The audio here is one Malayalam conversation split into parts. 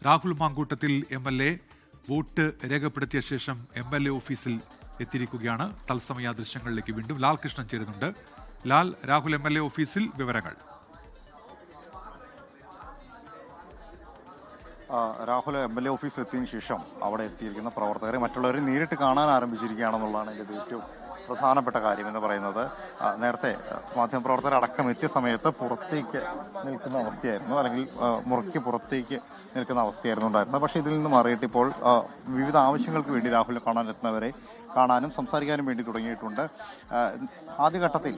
രാഹുൽ മാങ്കൂട്ടത്തിൽ MLA വോട്ട് രേഖപ്പെടുത്തിയ ശേഷം MLA ഓഫീസിൽ എത്തിയിരിക്കുകയാണ്. തത്സമയ ദൃശ്യങ്ങളിലേക്ക് വീണ്ടും ലാൽ കൃഷ്ണൻ ചേരുന്നുണ്ട്. ലാൽ, രാഹുൽ MLA ഓഫീസിൽ വിവരങ്ങൾ. രാഹുൽ MLA ഓഫീസിൽ എത്തിയതിനു ശേഷം അവിടെ എത്തിയിരിക്കുന്ന പ്രവർത്തകരെ മറ്റുള്ളവരെ നേരിട്ട് കാണാൻ ആരംഭിച്ചിരിക്കുകയാണെന്നുള്ളതാണ് എൻ്റെ ഏറ്റവും പ്രധാനപ്പെട്ട കാര്യം എന്ന് പറയുന്നത്. നേരത്തെ മാധ്യമപ്രവർത്തകരടക്കം എത്തിയ സമയത്ത് പുറത്തേക്ക് നിൽക്കുന്ന അവസ്ഥയായിരുന്നു, അല്ലെങ്കിൽ മുറിക്ക് പുറത്തേക്ക് നിൽക്കുന്ന അവസ്ഥയായിരുന്നു ഉണ്ടായിരുന്നത്. പക്ഷേ ഇതിൽ നിന്ന് മാറിയിട്ട് ഇപ്പോൾ വിവിധ ആവശ്യങ്ങൾക്ക് വേണ്ടി രാഹുലിനെ കാണാനെത്തുന്നവരെ കാണാനും സംസാരിക്കാനും വേണ്ടി തുടങ്ങിയിട്ടുണ്ട്. ആദ്യഘട്ടത്തിൽ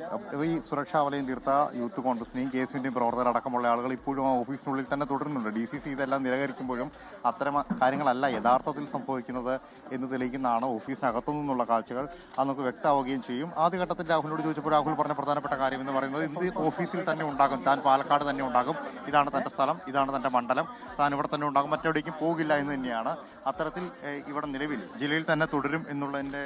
ഈ സുരക്ഷാ വലയം തീർത്ത യൂത്ത് കോൺഗ്രസിനെയും KSUവിൻ്റെയും പ്രവർത്തകരടക്കമുള്ള ആളുകൾ ഇപ്പോഴും ആ ഓഫീസിനുള്ളിൽ തന്നെ തുടരുന്നുണ്ട്. DCC ഇതെല്ലാം നിരാകരിക്കുമ്പോഴും അത്തരം കാര്യങ്ങളല്ല യഥാർത്ഥത്തിൽ സംഭവിക്കുന്നത് എന്ന് തെളിയിക്കുന്നതാണ് ഓഫീസിനകത്തു നിന്നുള്ള കാഴ്ചകൾ. അത് നമുക്ക് വ്യക്തമാവുകയും ചെയ്യും. ആദ്യഘട്ടത്തിൽ രാഹുലിനോട് ചോദിച്ചപ്പോൾ രാഹുൽ പറഞ്ഞ പ്രധാനപ്പെട്ട കാര്യം എന്ന് പറയുന്നത് ഇത് ഓഫീസിൽ തന്നെ ഉണ്ടാകും, താൻ പാലക്കാട് തന്നെ ഉണ്ടാകും, ഇതാണ് തൻ്റെ സ്ഥലം, ഇതാണ് തൻ്റെ മണ്ഡലം, താൻ ഇവിടെ തന്നെ ഉണ്ടാകും, മറ്റെവിടേക്കും പോകില്ല എന്ന് തന്നെയാണ്. അത്തരത്തിൽ ഇവിടെ നിലവിൽ ജില്ലയിൽ തന്നെ തുടരും എന്നുള്ളതിൻ്റെ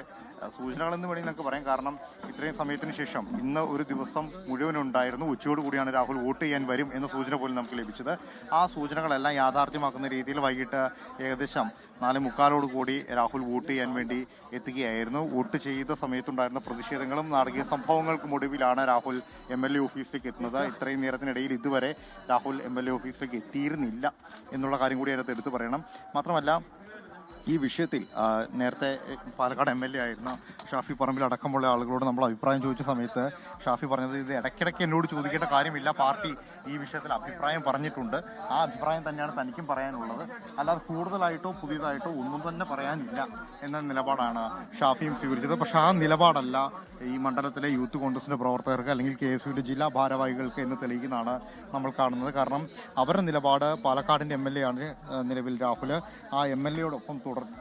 സൂചനകളെന്ന് വേണമെങ്കിൽ നമുക്ക് പറയാം. കാരണം ഇത്രയും സമയത്തിന് ശേഷം ഇന്ന് ഒരു ദിവസം മുഴുവനുണ്ടായിരുന്നു. ഉച്ചയോട് കൂടിയാണ് രാഹുൽ വോട്ട് ചെയ്യാൻ വരും എന്ന സൂചന പോലും നമുക്ക് ലഭിച്ചത്. ആ സൂചനകളെല്ലാം യാഥാർത്ഥ്യമാക്കുന്ന രീതിയിൽ വൈകിട്ട് ഏകദേശം 4:45 കൂടി രാഹുൽ വോട്ട് ചെയ്യാൻ വേണ്ടി എത്തുകയായിരുന്നു. വോട്ട് ചെയ്ത സമയത്തുണ്ടായിരുന്ന പ്രതിഷേധങ്ങളും നാടകീയ സംഭവങ്ങൾക്കും ഒടുവിലാണ് രാഹുൽ MLA ഓഫീസിലേക്ക് എത്തുന്നത്. ഇത്രയും നേരത്തിനിടയിൽ ഇതുവരെ രാഹുൽ MLA ഓഫീസിലേക്ക് എത്തിയിരുന്നില്ല എന്നുള്ള കാര്യം കൂടി അതിനകത്ത് എടുത്തു പറയണം. മാത്രമല്ല ഈ വിഷയത്തിൽ നേരത്തെ പാലക്കാട് MLA ആയിരുന്ന ഷാഫി പറമ്പിൽ അടക്കമുള്ള ആളുകളോട് നമ്മൾ അഭിപ്രായം ചോദിച്ച സമയത്ത് ഷാഫി പറഞ്ഞത് ഇത് ഇടയ്ക്കിടയ്ക്ക് എന്നോട് ചോദിക്കേണ്ട കാര്യമില്ല, പാർട്ടി ഈ വിഷയത്തിൽ അഭിപ്രായം പറഞ്ഞിട്ടുണ്ട്, ആ അഭിപ്രായം തന്നെയാണ് തനിക്കും പറയാനുള്ളത്, അല്ലാതെ കൂടുതലായിട്ടോ പുതിയതായിട്ടോ ഒന്നും തന്നെ പറയാനില്ല എന്ന നിലപാടാണ് ഷാഫിയും സ്വീകരിച്ചത്. പക്ഷെ ആ നിലപാടല്ല ഈ മണ്ഡലത്തിലെ യൂത്ത് കോൺഗ്രസിന്റെ പ്രവർത്തകർക്ക് അല്ലെങ്കിൽ KSUവിന്റെ ജില്ലാ ഭാരവാഹികൾക്ക് എന്ന് തെളിയിക്കുന്നതാണ് നമ്മൾ കാണുന്നത്. കാരണം അവരുടെ നിലപാട് പാലക്കാടിന്റെ MLA ആണ് നിലവിൽ രാഹുൽ. ആ MLAയോടൊപ്പം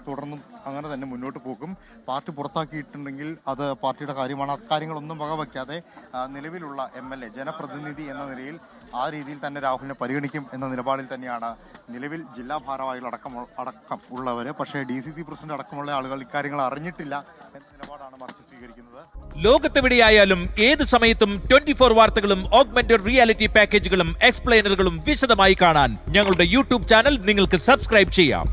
തുടർന്നും അങ്ങനെ തന്നെ മുന്നോട്ട് പോകും. പാർട്ടി പുറത്താക്കിയിട്ടുണ്ടെങ്കിൽ അത് പാർട്ടിയുടെ കാര്യമാണ്. അക്കാര്യങ്ങളൊന്നും വകവയ്ക്കാതെ നിലവിലുള്ള MLA ജനപ്രതിനിധി എന്ന നിലയിൽ ആ രീതിയിൽ തന്നെ രാഹുലിനെ പരിഗണിക്കും എന്ന നിലപാടിൽ തന്നെയാണ് നിലവിൽ ജില്ലാ ഭാരവാഹികൾ അടക്കം ഉള്ളവർ. പക്ഷേ DCC പ്രസിഡന്റ് അടക്കമുള്ള ആളുകൾ ഇക്കാര്യങ്ങൾ അറിഞ്ഞിട്ടില്ല എന്ന നിലപാടാണ് മറിച്ച് സ്വീകരിക്കുന്നത്. ലോകത്തെവിടെയായാലും ഏത് സമയത്തും 24 വാർത്തകളും ഓഗ്മെന്റഡ് റിയാലിറ്റി പാക്കേജുകളും എക്സ്പ്ലെയിനറുകളും വിശദമായി കാണാൻ ഞങ്ങളുടെ YouTube ചാനൽ നിങ്ങൾക്ക് സബ്സ്ക്രൈബ് ചെയ്യാം.